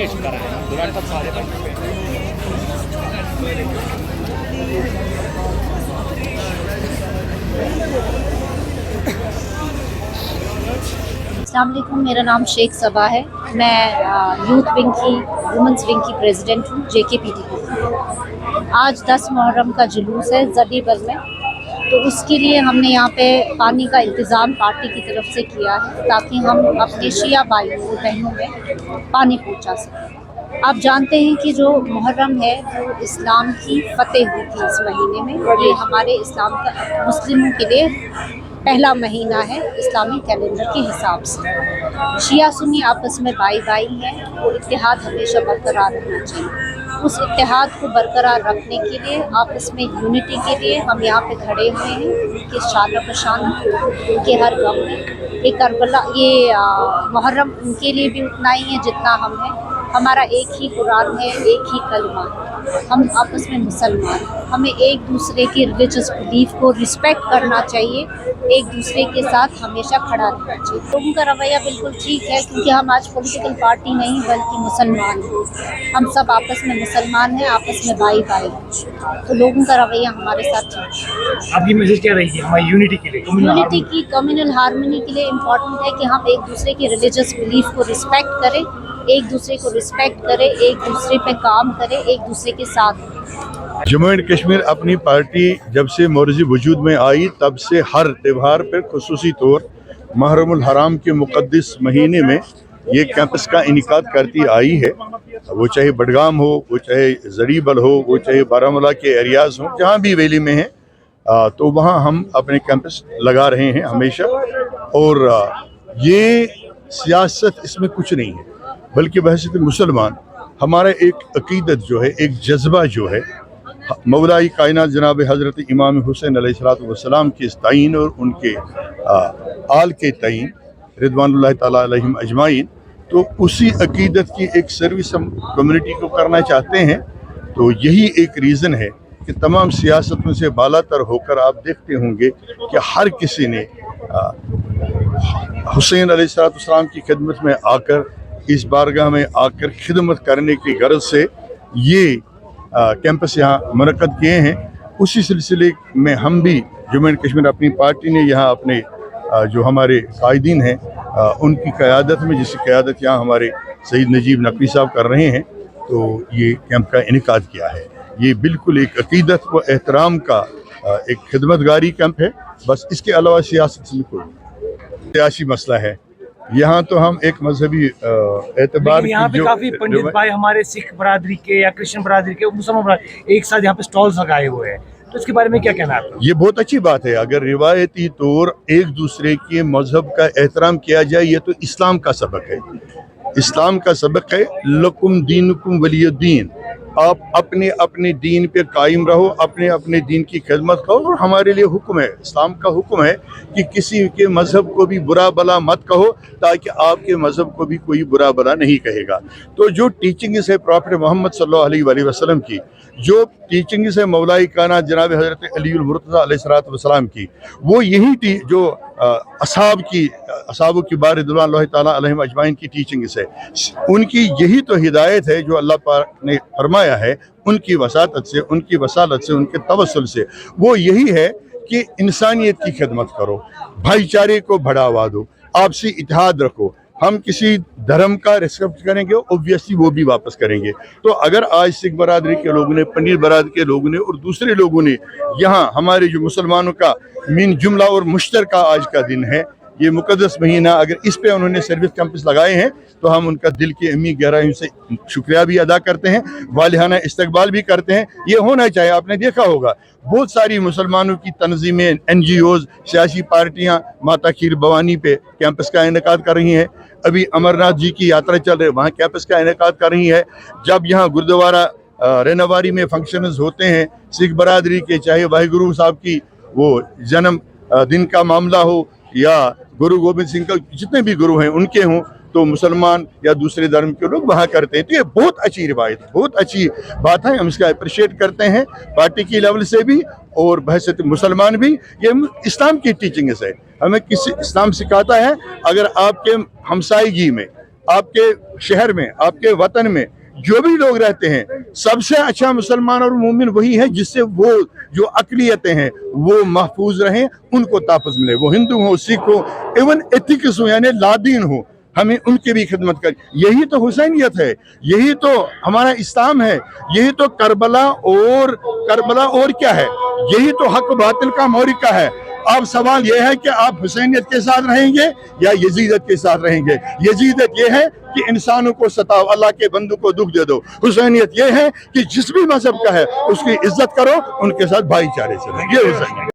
अस्सलाम वालेकुम, मेरा नाम शेख सबा है। मैं यूथ विंग की वुमेंस विंग की प्रेसिडेंट हूँ JKPT की। आज 10 मुहर्रम का जुलूस है जदीबल में, तो उसके लिए हमने यहाँ पे पानी का इंतज़ाम पार्टी की तरफ से किया है ताकि हम अपने शिया भाइयों और बहनों में पानी पहुँचा सकें। आप जानते हैं कि जो मुहर्रम है वो इस्लाम की फ़तेह हुई थी इस महीने में। ये हमारे इस्लाम का मुस्लिमों के लिए पहला महीना है इस्लामी कैलेंडर के हिसाब से। शिया सुन्नी आपस में भाई भाई हैं, वो इत्तेहाद हमेशा बरकरार रहना चाहिए। उस इत्तेहाद को बरकरार रखने के लिए, आपस में यूनिटी के लिए हम यहाँ पे खड़े हुए हैं, उनके शान बशान, उनके हर गम में। ये करबला, ये मुहर्रम उनके लिए भी उतना ही है जितना हम हैं। हमारा एक ही कुरान है, एक ही कलमा है, हम आपस में मुसलमान हैं। हमें एक दूसरे के रिलीजियस बिलीफ को रिस्पेक्ट करना चाहिए, एक दूसरे के साथ हमेशा खड़ा रहना चाहिए। लोगों का रवैया बिल्कुल ठीक है क्योंकि हम आज पॉलिटिकल पार्टी नहीं बल्कि मुसलमान हैं। हम सब आपस में मुसलमान हैं, आपस में भाई भाई हैं, तो लोगों का रवैया हमारे साथ ठीक है। आपकी मैसेज क्या रहेगी हमारी यूनिटी के लिए, यूनिटी की, कम्युनल हार्मनी के लिए इम्पॉर्टेंट है कि हम एक दूसरे के रिलीजियस बिलीफ को रिस्पेक्ट करें, एक दूसरे को रिस्पेक्ट करें, एक दूसरे पे काम करें, एक दूसरे के साथ। जम्मू एंड कश्मीर अपनी पार्टी जब से मोर्जी वजूद में आई तब से हर त्यौहार पर खुसूसी तौर मुहर्रमुल हराम के मुक़द्दस महीने में ये कैंपस का इनेकाद करती आई है। वो चाहे बडगाम हो, वो चाहे जरीबल हो, वो चाहे बारामूला के एरियाज़ हों, जहाँ भी वैली में हैं, तो वहाँ हम अपने कैंपस लगा रहे हैं हमेशा। और ये सियासत इसमें कुछ नहीं है, बल्कि बहसीत मुसलमान हमारा एक अकीदत जो है, एक जज्बा जो है, मौलाई कायनात जनाब हज़रत इमाम हुसैन अलैहिस्सलाम के तईन और उनके आल के तईन रिदवानुल्लाह ताला अलैहिम अजमाइन, तो उसी अकीदत की एक सर्विस हम कम्युनिटी को करना चाहते हैं। तो यही एक रीज़न है कि तमाम सियासतों से बालातर होकर आप देखते होंगे कि हर किसी ने हुसैन अलैहिस्सलाम की खिदमत में आकर, इस बारगाह में आकर खिदमत करने की गर्ज से ये कैंपस यहाँ मुनक़्क़द किए हैं। उसी सिलसिले में हम भी जम्मू एंड कश्मीर अपनी पार्टी ने यहाँ अपने जो हमारे कायदीन हैं उनकी क़यादत में, जिसकी क़यादत यहाँ हमारे सईद नजीब नकवी साहब कर रहे हैं, तो ये कैंप का इनेकाद किया है। ये बिल्कुल एक अक़ीदत व एहतराम का एक खिदमतगारी कैंप है, बस इसके अलावा सियासत में कोई सियासी मसला है। यहाँ तो हम एक मजहबी एतबार यहाँ पे काफी पंडित भाई हमारे सिख बरादरी के या क्रिश्चियन बरादरी के, मुसलमान बरादरी एक साथ यहाँ पे स्टॉल्स लगाए हुए हैं, तो इसके बारे में क्या कहना है आपका? ये बहुत अच्छी बात है। अगर रिवायती तौर एक दूसरे के मजहब का एहतराम किया जाए, ये तो इस्लाम का सबक है। इस्लाम का सबक है लकुम दीनुकुम वलियुद्दीन, आप अपने अपने दीन पे कायम रहो, अपने अपने दीन की खिदमत करो। और हमारे लिए हुक्म है, इस्लाम का हुक्म है कि किसी के मज़हब को भी बुरा भला मत कहो, ताकि आपके मज़हब को भी कोई बुरा भला नहीं कहेगा। तो जो टीचिंग्स है प्रॉफेट मोहम्मद सल्लल्लाहु अलैहि वसल्लम की, जो टीचिंग्स है मौलाई कायनात जनाब हज़रत अलीउल मुर्तज़ा अलैहिस्सलाम की, वो यही जो असहाबों की बार रिदवानुल्लाह ताला अलैहिम अजमाइन की टीचिंग्स है, उनकी यही तो हिदायत है जो अल्लाह पाक ने फरमाया है उनकी वसातत से, उनकी वसालत से, उनके तवस्सुल से। वो यही है कि इंसानियत की खिदमत करो, भाईचारे को बढ़ावा दो, आपसी इत्तेहाद रखो। हम किसी धर्म का रिस्पेक्ट करेंगे, ऑब्वियसली वो भी वापस करेंगे। तो अगर आज सिख बरादरी के लोगों ने, पंडित बरादरी के लोगों ने और दूसरे लोगों ने यहाँ हमारे जो मुसलमानों का मिन जुमला और मुश्तरका आज का दिन है, ये मुक़द्दस महीना, अगर इस पे उन्होंने सर्विस कैंपस लगाए हैं तो हम उनका दिल की अम्मी गहराइयों से शुक्रिया भी अदा करते हैं, वालिहाना इस्तकबाल भी करते हैं। ये होना चाहिए। आपने देखा होगा बहुत सारी मुसलमानों की तंजीमें, NGOs, सियासी पार्टियाँ माता खीर भवानी पे कैंपस का इनेकाद कर रही हैं। अभी अमरनाथ जी की यात्रा चल रही है, वहाँ कैंपस का इनेकाद कर रही है। जब यहाँ गुरुद्वारा रेनावारी में फंक्शंस होते हैं सिख बरादरी के, चाहे वाहिगुरु साहब की वो जन्म दिन का मामला हो या गुरु गोबिंद सिंह का, जितने भी गुरु हैं उनके हों, तो मुसलमान या दूसरे धर्म के लोग वहाँ करते हैं। तो ये बहुत अच्छी रिवायत, बहुत अच्छी बात है। हम इसका अप्रिशिएट करते हैं पार्टी की लेवल से भी और बहसीत मुसलमान भी। ये इस्लाम की टीचिंग है। हमें किसी इस्लाम सिखाता है, अगर आपके हमसायगी में आपके शहर में, आपके वतन में जो भी लोग रहते हैं, सबसे अच्छा मुसलमान और मोमिन वही है जिससे वो जो अकलियतें हैं वो महफूज रहें, उनको ताफ़ुज़ मिले। वो हिंदू हो, सिख हो, इवन एथिक्स हो यानी लादीन हो, हमें उनकी भी खिदमत कर। यही तो हुसैनियत है, यही तो हमारा इस्लाम है, यही तो करबला और क्या है, यही तो हक बातिल का मोरिका है। अब सवाल यह है कि आप हुसैनियत के साथ रहेंगे या यजीदत के साथ रहेंगे। यजीदत यह है कि इंसानों को सताओ, अल्लाह के बंदों को दुख दे दो। हुसैनियत यह है कि जिस भी मजहब का है उसकी इज्जत करो, उनके साथ भाईचारे से रहें। ये हुसैनियत।